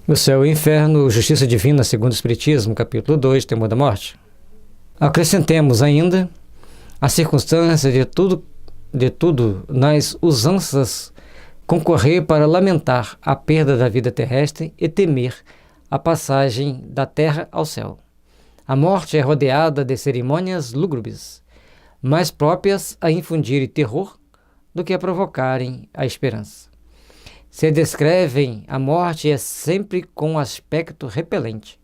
O céu e o inferno, justiça divina segundo o Espiritismo, capítulo 2, temor da morte. Acrescentemos ainda a circunstância de tudo nas usanças concorrer para lamentar a perda da vida terrestre e temer a passagem da terra ao céu. A morte é rodeada de cerimônias lúgubres, mais próprias a infundirem terror do que a provocarem a esperança. Se descrevem a morte é sempre com aspecto repelente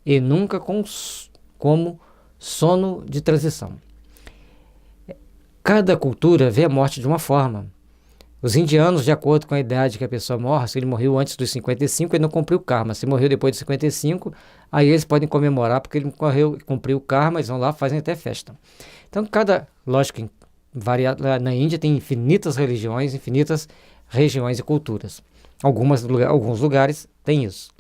e nunca como sono de transição. Cada cultura vê a morte de uma forma. Os indianos, de acordo com a idade que a pessoa morre, se ele morreu antes dos 55, ele não cumpriu o karma. Se morreu depois de 55, aí eles podem comemorar porque ele cumpriu o karma, eles vão lá, fazem até festa. Então, lógico, na Índia tem infinitas religiões, infinitas regiões e culturas. Alguns lugares têm isso.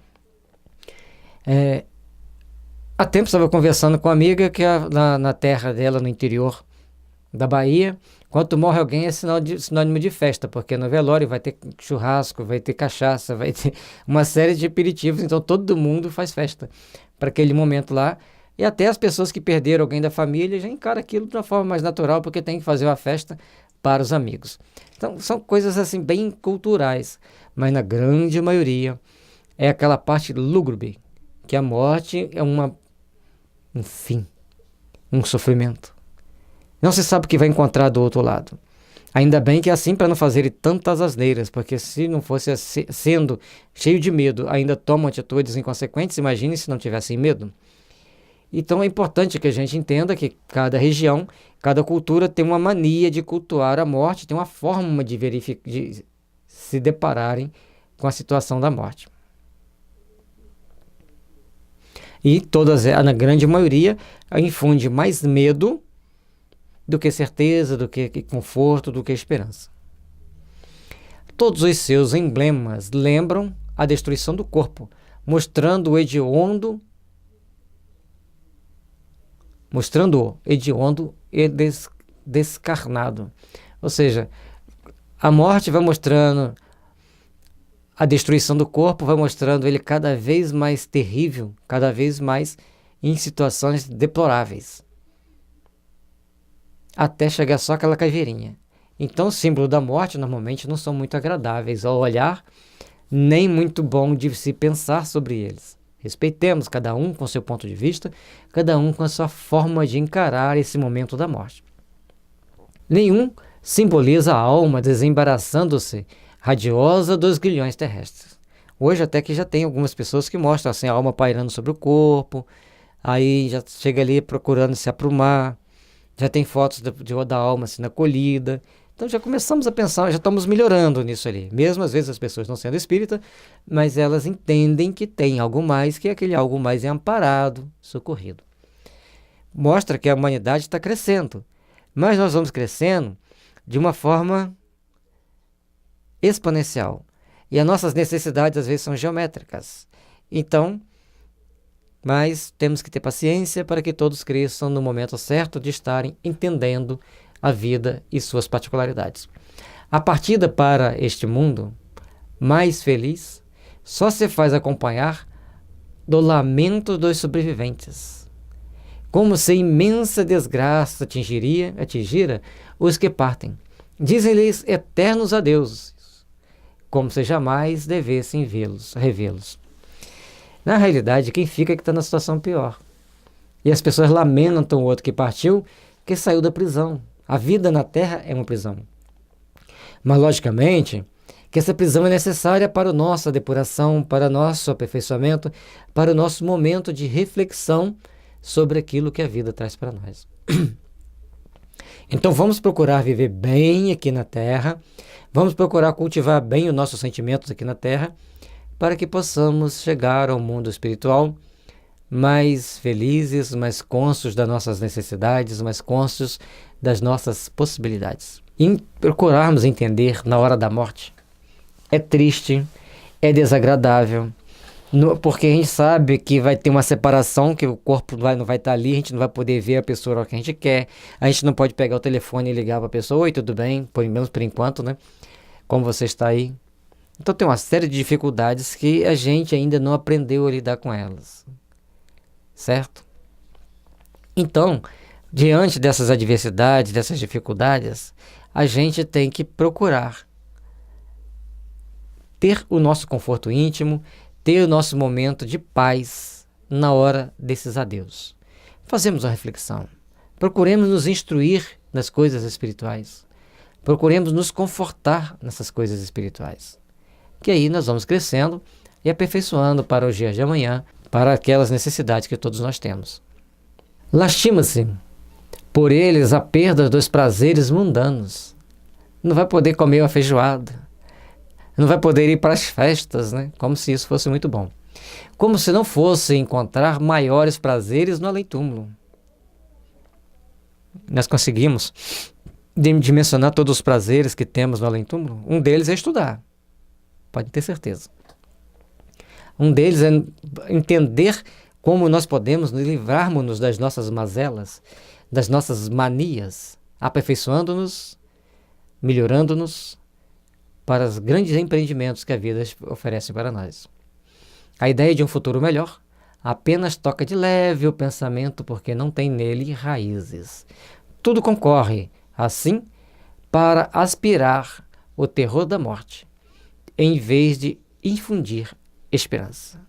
Há tempo estava conversando com uma amiga que na terra dela, no interior da Bahia, quando morre alguém é sinônimo de festa, porque no velório vai ter churrasco, vai ter cachaça, vai ter uma série de aperitivos, então todo mundo faz festa para aquele momento lá, e até as pessoas que perderam alguém da família já encaram aquilo de uma forma mais natural, porque tem que fazer uma festa para os amigos. Então são coisas assim bem culturais, mas na grande maioria é aquela parte lúgubre, que a morte é um fim, um sofrimento. Não se sabe o que vai encontrar do outro lado. Ainda bem que é assim para não fazer tantas asneiras, porque se não fosse sendo cheio de medo, ainda tomam atitudes inconsequentes, imagine se não tivessem medo. Então é importante que a gente entenda que cada região, cada cultura tem uma mania de cultuar a morte, tem uma forma de se depararem com a situação da morte. E na grande maioria, infunde mais medo do que certeza, do que conforto, do que esperança. Todos os seus emblemas lembram a destruição do corpo, mostrando o hediondo e descarnado. Ou seja, a morte vai mostrando a destruição do corpo, vai mostrando ele cada vez mais terrível, cada vez mais em situações deploráveis, até chegar só aquela caveirinha. Então, o símbolo da morte normalmente não são muito agradáveis ao olhar, nem muito bom de se pensar sobre eles. Respeitemos cada um com seu ponto de vista, cada um com a sua forma de encarar esse momento da morte. Nenhum simboliza a alma desembaraçando-se radiosa dos grilhões terrestres. Hoje até que já tem algumas pessoas que mostram assim, a alma pairando sobre o corpo, aí já chega ali procurando se aprumar, já tem fotos da alma assim, na colhida. Então já começamos a pensar, já estamos melhorando nisso ali. Mesmo às vezes as pessoas não sendo espírita, mas elas entendem que tem algo mais, que aquele algo mais é amparado, socorrido. Mostra que a humanidade está crescendo, mas nós vamos crescendo de uma forma exponencial. E as nossas necessidades às vezes são geométricas. Então, mas temos que ter paciência para que todos cresçam no momento certo de estarem entendendo a vida e suas particularidades. A partida para este mundo mais feliz só se faz acompanhar do lamento dos sobreviventes, como se imensa desgraça atingira os que partem. Dizem-lhes eternos adeuses, como se jamais devessem revê-los. Na realidade, quem fica é que está na situação pior. E as pessoas lamentam o outro que partiu, que saiu da prisão. A vida na Terra é uma prisão. Mas, logicamente, que essa prisão é necessária para a nossa depuração, para o nosso aperfeiçoamento, para o nosso momento de reflexão sobre aquilo que a vida traz para nós. Então, vamos procurar viver bem aqui na Terra, vamos procurar cultivar bem os nossos sentimentos aqui na Terra, para que possamos chegar ao mundo espiritual mais felizes, mais conscientes das nossas necessidades, mais conscientes das nossas possibilidades. E procurarmos entender na hora da morte. É triste, é desagradável, porque a gente sabe que vai ter uma separação, que o corpo não vai estar ali, a gente não vai poder ver a pessoa que a gente quer, a gente não pode pegar o telefone e ligar para a pessoa, oi, tudo bem? Pelo menos por enquanto, né? Como você está aí? Então tem uma série de dificuldades que a gente ainda não aprendeu a lidar com elas, certo? Então, diante dessas adversidades, dessas dificuldades, a gente tem que procurar ter o nosso conforto íntimo, ter o nosso momento de paz na hora desses adeus. Fazemos uma reflexão. Procuremos nos instruir nas coisas espirituais. Procuremos nos confortar nessas coisas espirituais. Que aí nós vamos crescendo e aperfeiçoando para os dias de amanhã, para aquelas necessidades que todos nós temos. Lastima-se por eles a perda dos prazeres mundanos. Não vai poder comer uma feijoada. Não vai poder ir para as festas, né? Como se isso fosse muito bom. Como se não fosse encontrar maiores prazeres no além-túmulo. Nós conseguimos dimensionar todos os prazeres que temos no além-túmulo. Um deles é estudar. Pode ter certeza. Um deles é entender como nós podemos nos livrarmos das nossas mazelas, das nossas manias, aperfeiçoando-nos, melhorando-nos, para os grandes empreendimentos que a vida oferece para nós. A ideia de um futuro melhor apenas toca de leve o pensamento porque não tem nele raízes. Tudo concorre, assim, para aspirar o terror da morte, em vez de infundir esperança.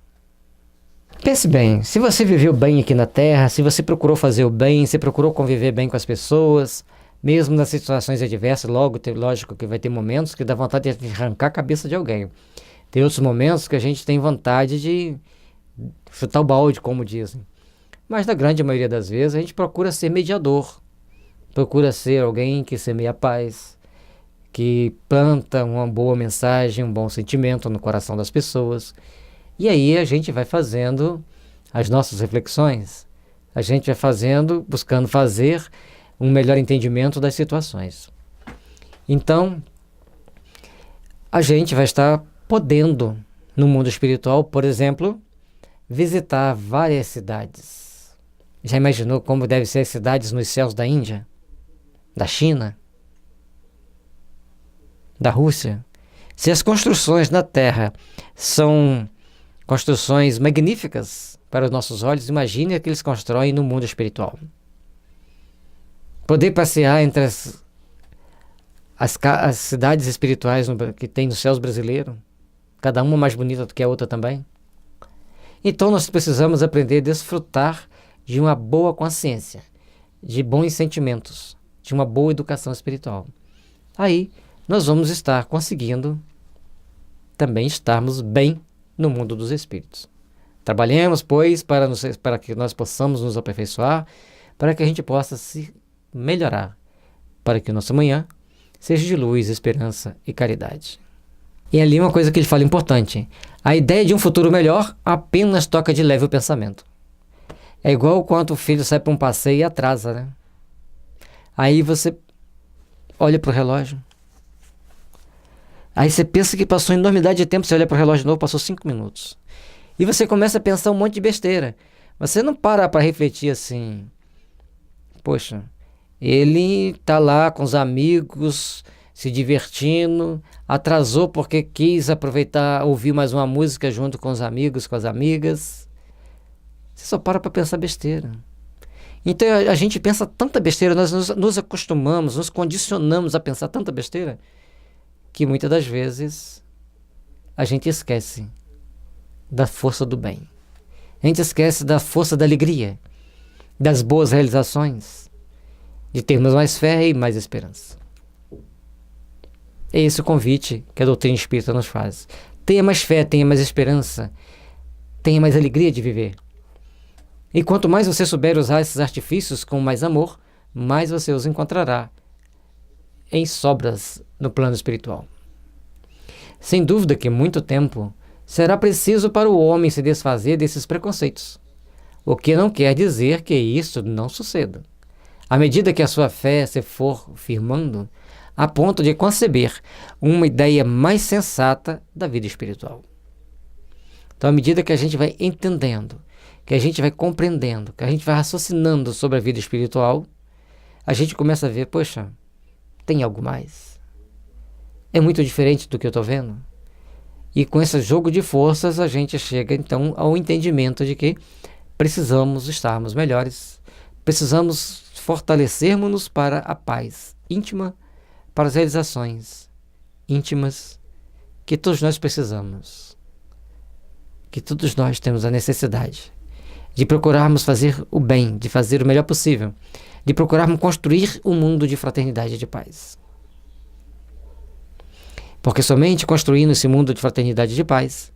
Pense bem, se você viveu bem aqui na Terra, se você procurou fazer o bem, se procurou conviver bem com as pessoas, mesmo nas situações adversas, lógico que vai ter momentos que dá vontade de arrancar a cabeça de alguém. Tem outros momentos que a gente tem vontade de chutar o balde, como dizem. Mas na grande maioria das vezes a gente procura ser mediador. Procura ser alguém que semeia paz, que planta uma boa mensagem, um bom sentimento no coração das pessoas. E aí a gente vai fazendo as nossas reflexões. A gente vai fazendo, buscando fazer um melhor entendimento das situações. Então, a gente vai estar podendo, no mundo espiritual, por exemplo, visitar várias cidades. Já imaginou como devem ser as cidades nos céus da Índia? Da China? Da Rússia? Se as construções na Terra são construções magníficas para os nossos olhos, imagine o que eles constroem no mundo espiritual. Poder passear entre as cidades espirituais que tem nos céus brasileiros, cada uma mais bonita do que a outra também. Então nós precisamos aprender a desfrutar de uma boa consciência, de bons sentimentos, de uma boa educação espiritual. Aí nós vamos estar conseguindo também estarmos bem no mundo dos espíritos. Trabalhemos, pois, para que nós possamos nos aperfeiçoar, para que a gente possa se melhorar, para que o nosso amanhã seja de luz, esperança e caridade. E ali uma coisa que ele fala importante: a ideia de um futuro melhor apenas toca de leve o pensamento. É igual quando o filho sai para um passeio e atrasa, né? Aí você olha para o relógio. Aí você pensa que passou enormidade de tempo, você olha para o relógio de novo, passou 5 minutos. E você começa a pensar um monte de besteira. Você não para refletir assim: poxa, ele está lá com os amigos, se divertindo, atrasou porque quis aproveitar, ouvir mais uma música junto com os amigos, com as amigas. Você só para pensar besteira. Então a gente pensa tanta besteira, nós nos acostumamos, nos condicionamos a pensar tanta besteira, que muitas das vezes a gente esquece da força do bem. A gente esquece da força da alegria, das boas realizações, de termos mais fé e mais esperança. É esse o convite que a doutrina espírita nos faz. Tenha mais fé, tenha mais esperança, tenha mais alegria de viver. E quanto mais você souber usar esses artifícios com mais amor, mais você os encontrará em sobras no plano espiritual. Sem dúvida que muito tempo será preciso para o homem se desfazer desses preconceitos, o que não quer dizer que isso não suceda. À medida que a sua fé se for firmando, a ponto de conceber uma ideia mais sensata da vida espiritual. Então, à medida que a gente vai entendendo, que a gente vai compreendendo, que a gente vai raciocinando sobre a vida espiritual, a gente começa a ver, poxa, tem algo mais? É muito diferente do que eu estou vendo? E com esse jogo de forças, a gente chega então ao entendimento de que precisamos estarmos melhores, precisamos fortalecermos-nos para a paz íntima, para as realizações íntimas que todos nós precisamos, que todos nós temos a necessidade de procurarmos fazer o bem, de fazer o melhor possível, de procurarmos construir um mundo de fraternidade e de paz. Porque somente construindo esse mundo de fraternidade e de paz,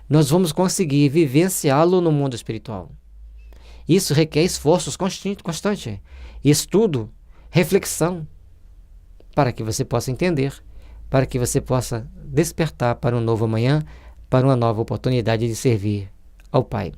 nós vamos conseguir vivenciá-lo no mundo espiritual. Isso requer esforços constantes, estudo, reflexão, para que você possa entender, para que você possa despertar para um novo amanhã, para uma nova oportunidade de servir ao Pai.